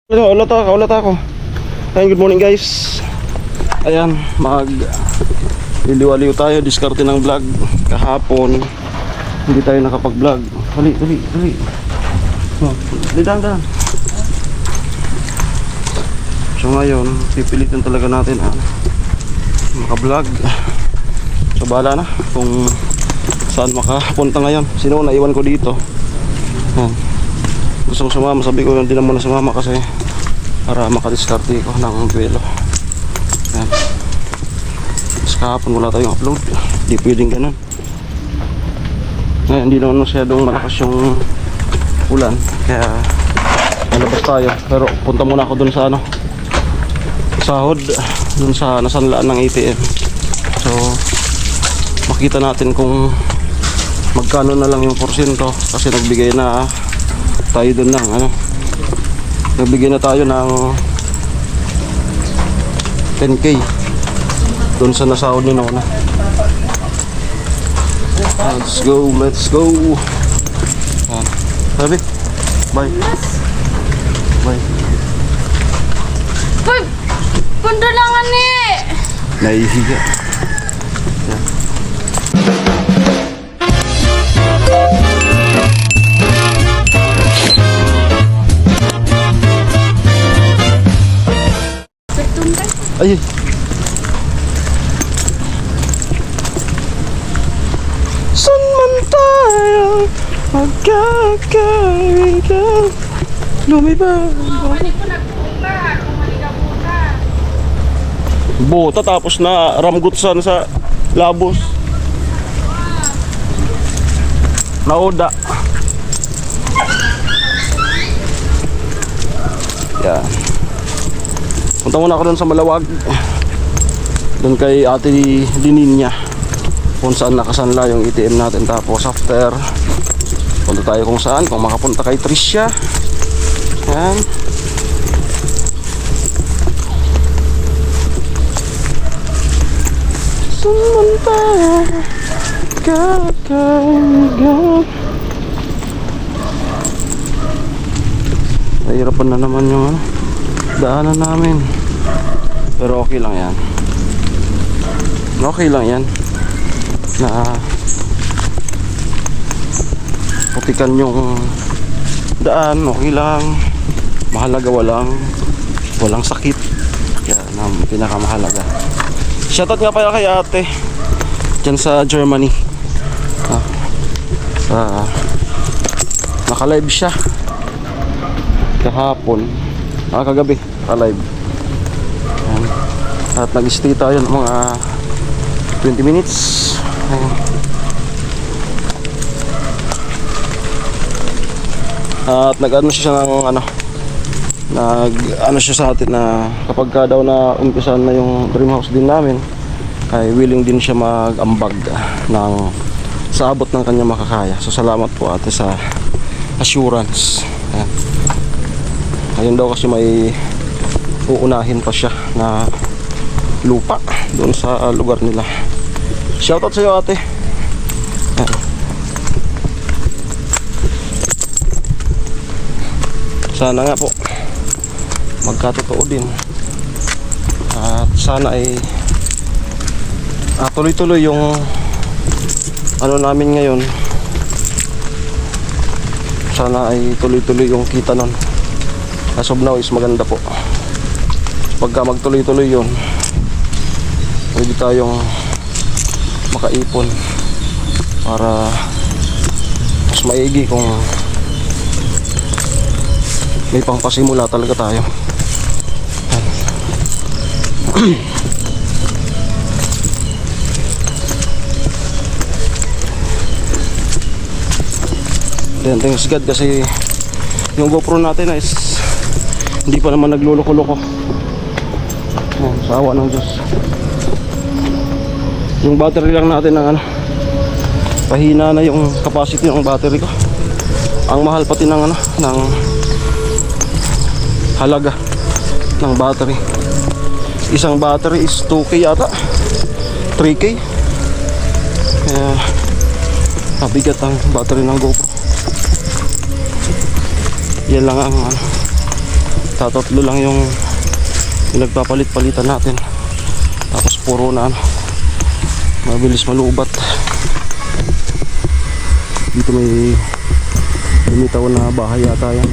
Kaulat ako. Ayun, good morning guys. Ayan, liliwaliw tayo, diskarte ng vlog. Kahapon hindi tayo nakapag-vlog. Dali. Dahan. So ngayon, pipilitin talaga natin maka-vlog. So bahala na kung saan makapunta ngayon. Sino naiwan ko dito. Gusto kong sumama, sabi ko hindi na muna sumama kasi para makadiskarte ko ng duelo. Yan. Tapos kahapon wala tayong upload, hindi pwedeng ganun. Ngayon hindi naman masyadong malakas yung ulan, kaya nalabas tayo. Pero punta muna ako dun sa sahod, dun sa nasanlaan ng ATM. So makita natin kung magkano na lang yung porsyento, kasi nagbigay na tayo dun ng nagbigay na tayo ng 10k dun sa nasahod ni Nona. Let's go. Sabi, bye. Pundulangan ni. Nahihiga. Yan. Ay. Saan man tayo magkakaibigan, lumibang bota tapos na ramgutsan sa labos. Nauda. Yan. Punta muna ako dun sa Malawag, dun kay Ate Dininya, kung saan nakasanla yung ATM natin. Tapos after, punta tayo kung saan, kung makapunta kay Tricia. Yan. Sumanta kakaigan. Nahirapan na naman yung daanan namin, pero okay lang yan. Na putikan yung daan, okay lang. Mahalaga walang sakit, yan ang pinakamahalaga. Shoutout nga pala kay ate dyan sa Germany. Naka-live siya kahapon, kagabi live. At nag-stay tayo ng mga 20 minutes. At nag-ano siya ng nag-ano siya sa atin na kapag ka daw na umpisan na yung dream house din namin, ay willing din siya mag-ambag ng sa abot ng kanya makakaya. So salamat po ate sa assurance. Ayun daw kasi may uunahin pa siya na lupa doon sa lugar nila. Shoutout sa iyo ate. Sana nga po magkatotoo din, at sana ay tuloy-tuloy yung namin ngayon. Sana ay tuloy-tuloy yung kita nun. As of now is maganda po. Pagka magtuloy-tuloy yun, pwede tayong makaipon para mas maigi kung may pangpasimula talaga tayo. Then thanks God kasi yung GoPro natin is hindi pa naman nagluloko-loko. Sa awa ng Diyos. Yung battery lang natin ng pahina na yung capacity ng battery ko. Ang mahal pati ng ng halaga ng battery. Isang battery is 2K yata, 3K. Kaya mabigat ang battery ng GoPro. Yan lang ang Tatatlo lang yung nagpapalit-palitan natin. Tapos puro na ano, mabilis malubat. Dito may lumitaw na bahay yata yan.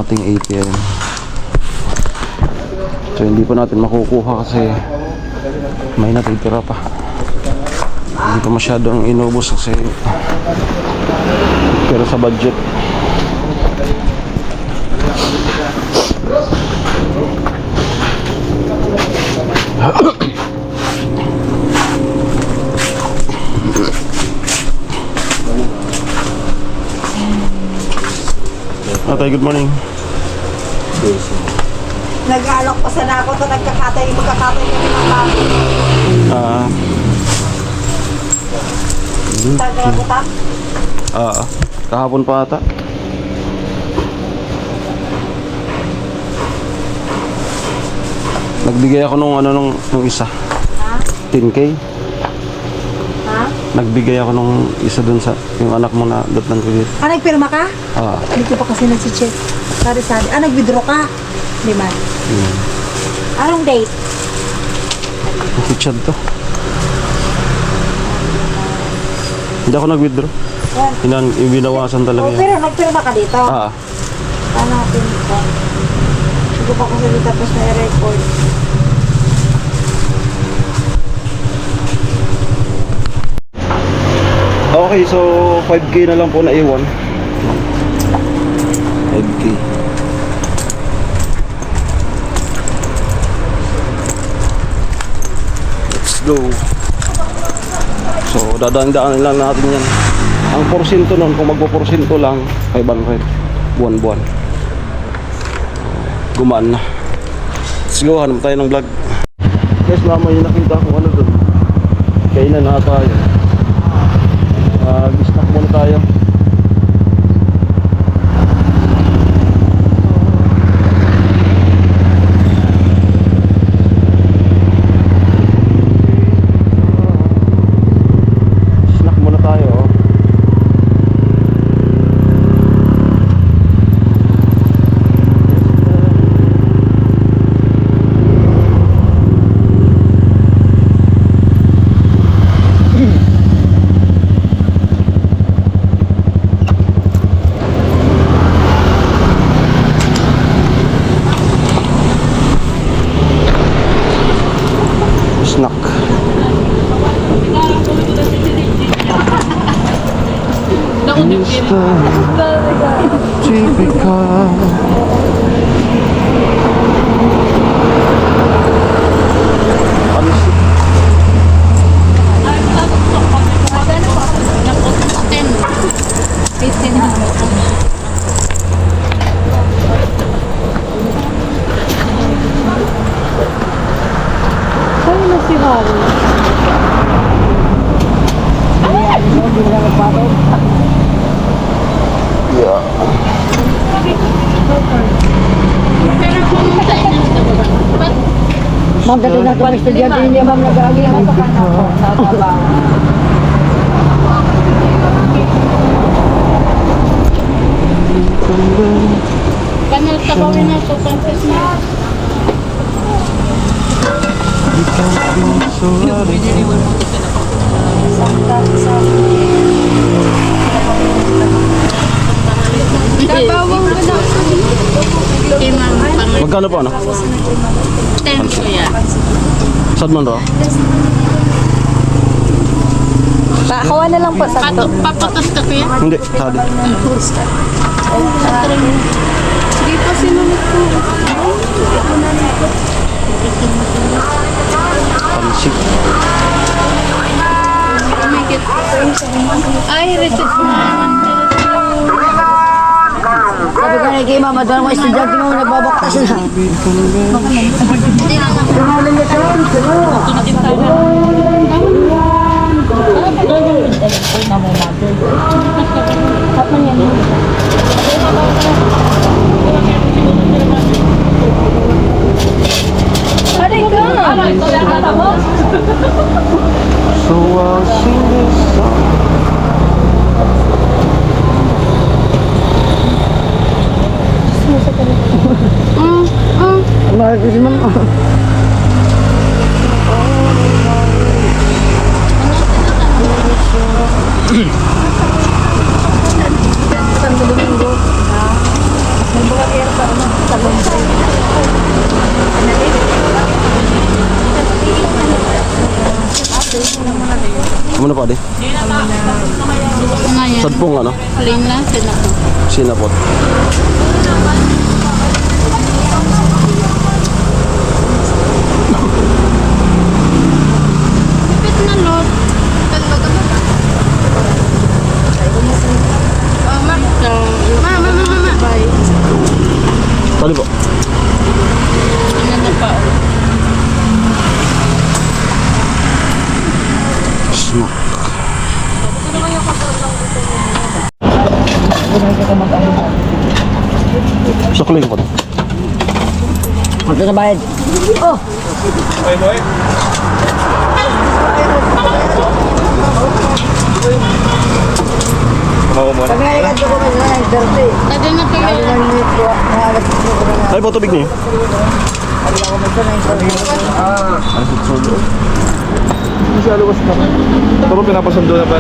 ating ATM. So hindi pa natin makukuha kasi may natitira pa. Hindi pa masyadong inubos kasi pero sa budget. Atay, good morning. Nag-alok pa sana ako to magkakatay kami ng bago. Ah, Tagal ko ta. kahapon pa ata. Nagbigay ako nung isa. Ha? 10K. Ha? Nagbigay ako nung isa dun sa yung anak mo na datnan ko dito. Ah, nagpirma ka? Hindi ko pa kasi nag-check. Sari-sari. Ah, nag-withdraw ka? Di ba? Anong date? Si Chad to. Hindi ako nag-withdraw. Yan. Ibinawasan talaga Oh, yan. pero nagpirma ka dito? Paano natin ito? Hindi ko pa kasi dito tapos na i-record. Okay, so 5K na lang po na iwan. 5K. Let's go. So, dadaan-daan lang natin yan. Ang porsyento nun, kung magpo-porsyento lang, 500. Buwan-buwan. Gumaan na. Let's go, hanap tayo ng vlog. Guys, mamaya nakita ko ano dun. Kainan na tayo. Snack muna tayo. Snack muna tayo. Snack. Typical. Ma'am, dati na kami estudyante niya, ma'am, nag-aagi ang ito ka na po. Kanal tabawin na ito, pantas na. Tabawang ko na. Magkano po ano? 10 ko yan. Saan man raw? Pakawa na lang po sa ito. Papatos ka kuya? Hindi, sali. Hindi pa sinunod ko. Pansik. Ay, receipt mo naman. Sabi ko na kay mama, doon ako estudyante mo, nagbabaktas na. So I'll sing this song. Mahal ko si mama. Santo Domingo. Nagbukas pa ano, Tagumpay. Ano pa di? Ngayon, Sadpong ano? plain lang, sinako. Sinapot. Pipit na lot. Mama. Bye. Sali po. Sukling ko na. Ito na bayad. Oh! Pag-naikan ko ba sa 9:30? Tadi na kayo. Ay, po tubig niyo. Hindi siya luwas naman. Ito ba pinapasundo na ba?